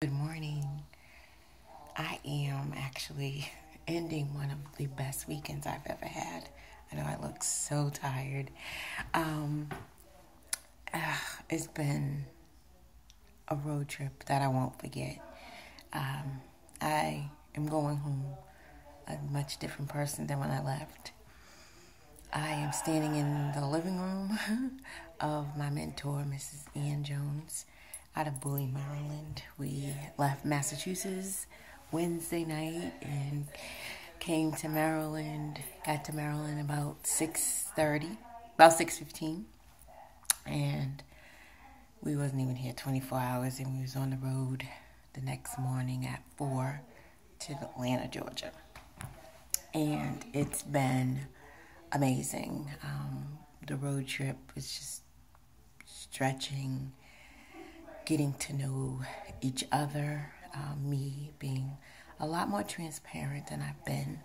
Good morning. I am actually ending one of the best weekends I've ever had. I know I look so tired. Um, it's been a road trip that I won't forget. I am going home a much different person than when I left. I am standing in the living room of my mentor, Mrs. Ann Jones, out of Bowie, Maryland. We left Massachusetts Wednesday night and came to Maryland, got to Maryland about 6:15. And we wasn't even here 24 hours, and we was on the road the next morning at 4 to Atlanta, Georgia. And it's been amazing. The road trip was just stretching, getting to know each other, me being a lot more transparent than I've been,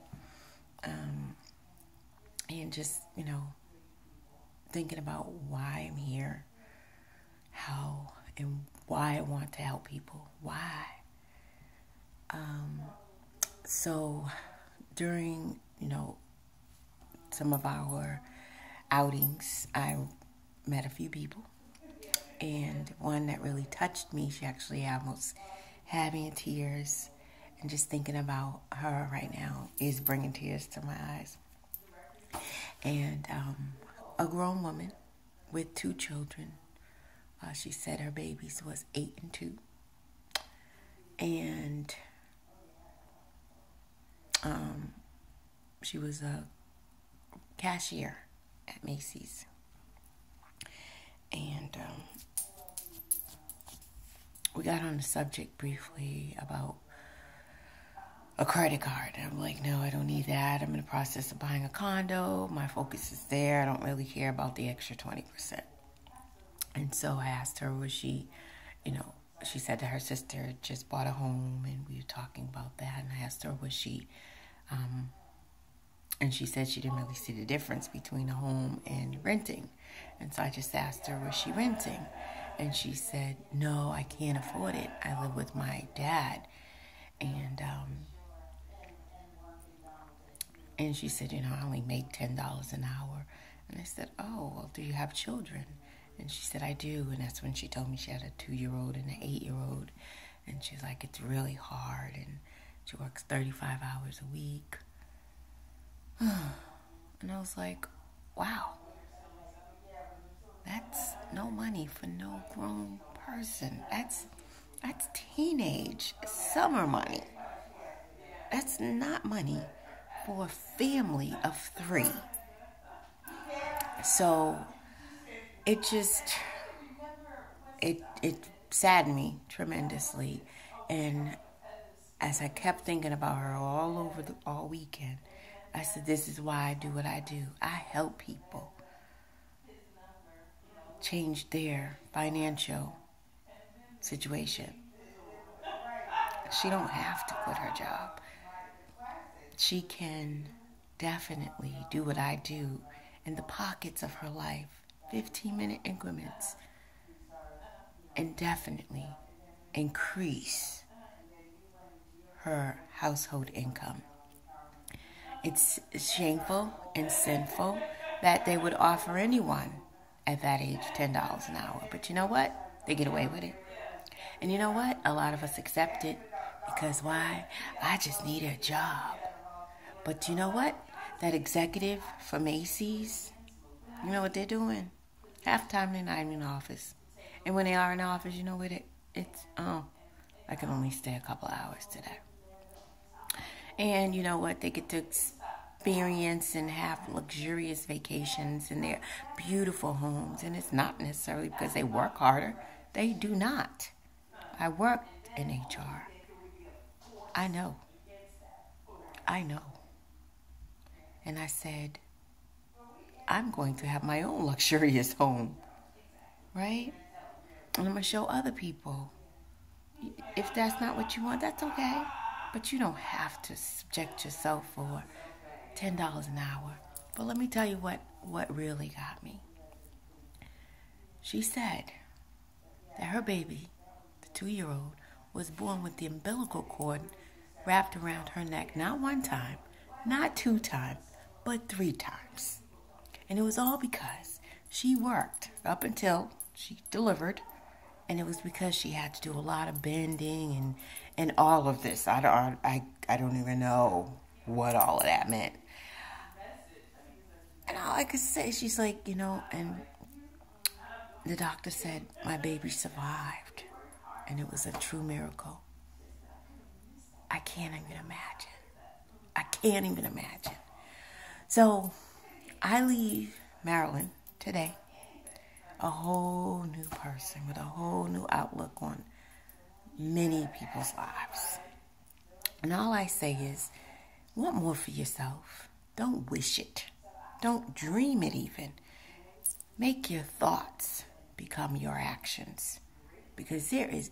and just, thinking about why I'm here, how and why I want to help people, why. So during, some of our outings, I met a few people, and one that really touched me, she actually almost had me in tears, and just thinking about her right now is bringing tears to my eyes. And a grown woman with 2 children. She said her babies was 8 and 2. And she was a cashier at Macy's. And we got on the subject briefly about a credit card. And I'm like, no, I don't need that. I'm in the process of buying a condo. My focus is there. I don't really care about the extra 20%. And so I asked her, was she, she said that her sister just bought a home, and we were talking about that. And I asked her, was she, and she said she didn't really see the difference between a home and renting. And so I just asked her, was she renting? And she said, no, I can't afford it. I live with my dad. And she said, I only make $10 an hour. And I said, oh, well, do you have children? And she said, I do. And that's when she told me she had a 2-year-old and an 8-year-old. And she's like, it's really hard. And she works 35 hours a week. And I was like, wow. That's no money for no grown person. That's teenage summer money. That's not money for a family of 3. So it saddened me tremendously. And as I kept thinking about her all weekend, I said, this is why I do what I do. I help people change their financial situation. She don't have to quit her job. She can definitely do what I do in the pockets of her life, 15-minute increments, and definitely increase her household income. It's shameful and sinful that they would offer anyone at that age $10 an hour. But you know what? They get away with it. And you know what? A lot of us accept it because why? I just need a job. But you know what? That executive for Macy's, you know what they're doing? Half the time they're not even in the office. And when they are in the office, you know what? I can only stay a couple hours today. And you know what? They get to experience and have luxurious vacations in their beautiful homes. And it's not necessarily because they work harder. They do not. I worked in HR. I know. And I said, I'm going to have my own luxurious home. Right? And I'm going to show other people. If that's not what you want, that's okay. But you don't have to subject yourself for $10 an hour. But let me tell you what really got me. She said that her baby, the 2-year-old, was born with the umbilical cord wrapped around her neck, not one time, not 2 times, but 3 times. And it was all because she worked up until she delivered, and it was because she had to do a lot of bending and all of this. I don't even know what all of that meant. And all I could say, she's like, and the doctor said my baby survived, and it was a true miracle. I can't even imagine. So I leave Maryland today a whole new person with a whole new outlook on many people's lives. And all I say is, want more for yourself. Don't wish it. Don't dream it even. Make your thoughts become your actions. Because there is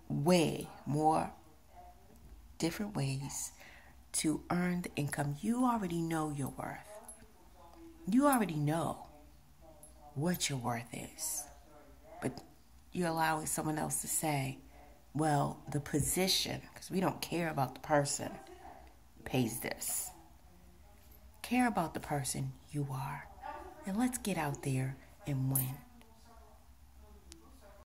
way more different ways to earn the income. You already know your worth. You already know what your worth is. But you're allowing someone else to say, well, the position, because we don't care about the person, pays this. Care about the person you are. And let's get out there and win.